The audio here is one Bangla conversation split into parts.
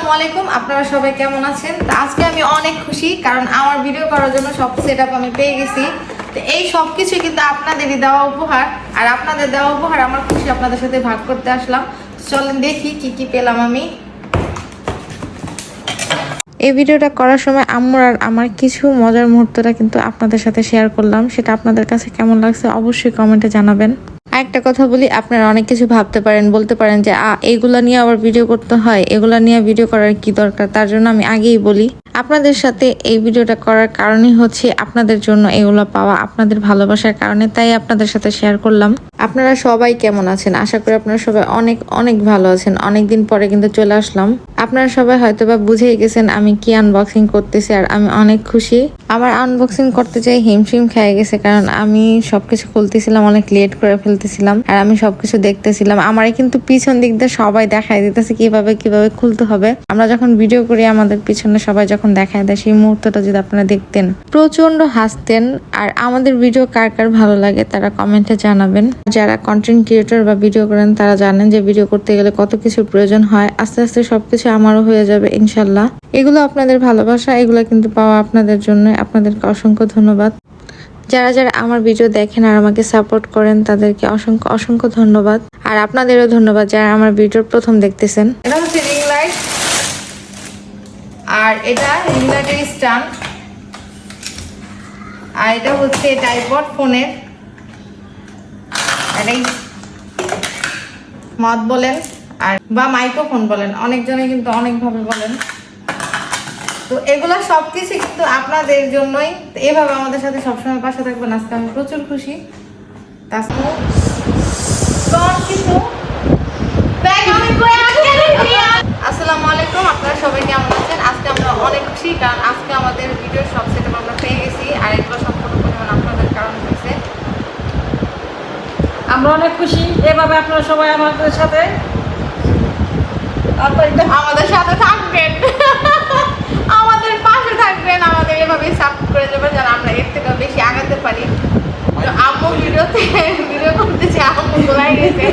আসসালামু আলাইকুম, আপনারা সবাই কেমন আছেন? তো আজকে আমি অনেক খুশি, কারণ আমার ভিডিও করার জন্য সব সেটআপ আমি পেয়ে গেছি। তো এই সব কিছু কিন্তু আপনাদেরই দেওয়া উপহার, আর আপনাদের দেওয়া উপহার আমার খুশি আপনাদের সাথে ভাগ করতে আসলাম। চলেন দেখি কি কি পেলাম আমি। এই ভিডিওটা করার সময় আম্মুর আর আমার কিছু মজার মুহূর্তটা কিন্তু আপনাদের সাথে শেয়ার করলাম। সেটা আপনাদের কাছে কেমন লাগছে অবশ্যই কমেন্টে জানাবেন। একটা কথা বলি, আপনারা অনেক কিছু ভাবতে পারেন, বলতে পারেন যে এইগুলা নিয়ে আবার ভিডিও করতে হয়, এগুলা নিয়ে ভিডিও করার কি দরকার। তার জন্য আমি আগেই বলি, আপনাদের সাথে এই ভিডিওটা করার কারণই হচ্ছে আপনাদের জন্য এগুলো পাওয়া, আপনাদের ভালোবাসার কারণে, তাই আপনাদের সাথে শেয়ার করলাম। আপনারা সবাই কেমন আছেন? আশা করি আপনারা সবাই অনেক অনেক ভালো আছেন। অনেকদিন পরে কিন্তু চলে আসলাম। আপনারা সবাই হয়তোবা বুঝেই গেছেন আমি কি আনবক্সিং করতেছি, আর আমি অনেক খুশি। আমার আনবক্সিং করতে চাই হিমশিম খেয়ে গেছে, কারণ আমি সবকিছু খুলতেছিলাম, অনেক লেট করে ফেলতেছিলাম, আর আমি সবকিছু দেখতেছিলাম। আমারই কিন্তু পিছন দিক দিয়ে সবাই দেখাই দিতেছে কিভাবে কিভাবে খুলতে হবে। আমরা যখন ভিডিও করি আমাদের পিছনে সবাই যখন দেখায় দেয়, সেই মুহূর্তটা যদি আপনারা দেখতেন, প্রচন্ড হাসতেন। আর আমাদের ভিডিও কার কার ভালো লাগে তারা কমেন্টে জানাবেন। যারা কন্টেন্ট ক্রিয়েটর বা ভিডিও করেন তারা জানেন যে ভিডিও করতে গেলে কত কিছু প্রয়োজন হয়। আস্তে আস্তে সবকিছু আমারও হয়ে যাবে ইনশাল্লাহ। এগুলো আপনাদের ভালোবাসা, এগুলো কিন্তু পাওয়া আপনাদের জন্য। আপনাদেরকে অসংখ্য ধন্যবাদ। যারা যারা আমার ভিডিও দেখেন আর আমাকে সাপোর্ট করেন তাদেরকে অসংখ্য অসংখ্য ধন্যবাদ। আর আপনাদেরও ধন্যবাদ যারা আমার ভিডিওর প্রথম দেখতেছেন। এটা হচ্ছে রিং লাইট, আর এটা রিং লাইটের স্ট্যান্ড, আর এটা হচ্ছে ট্রাইপড ফোনের। এটাই মদ বলেন আর বা মাইক্রোফোন বলেন, অনেকজনে কিন্তু অনেকভাবে বলেন। তো এগুলো সবকিছু কিন্তু আপনাদের জন্যই। তো এভাবে আমাদের সাথে সবসময় পাশে থাকবেন। আজকে আমি প্রচুর খুশি। আসসালামু আলাইকুম, আপনারা সবাই কেমন আছেন? আজকে আমরা অনেক খুশি, কারণ আজকে আমাদের ভিডিওর সব সেটআপ আমরা পেয়ে গেছি, আর এগুলো সম্পূর্ণ পরিমাণ আপনাদের কারণ হয়েছে। আমরা অনেক খুশি। এভাবে আপনারা সবাই আমাদের সাথে থাকবেন, আমাদের পাশে থাকবেন, আমাদের এভাবেই সাপোর্ট করে যাবেন যেন আমরা এর থেকে বেশি আগাতে পারি। তো আম্মু ভিডিও করতেছি, আম্মু বলাই গেছে,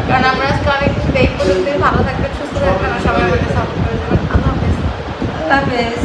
কারণ আমরা আজকে অনেক খুশি। এই পর্যন্ত ভালো থাকবেন, সুস্থ থাকবেন, আর সবাই আমাদের সাপোর্ট করে যাবেন। আল্লাহ হাফেজ। আল্লাহ হাফেজ।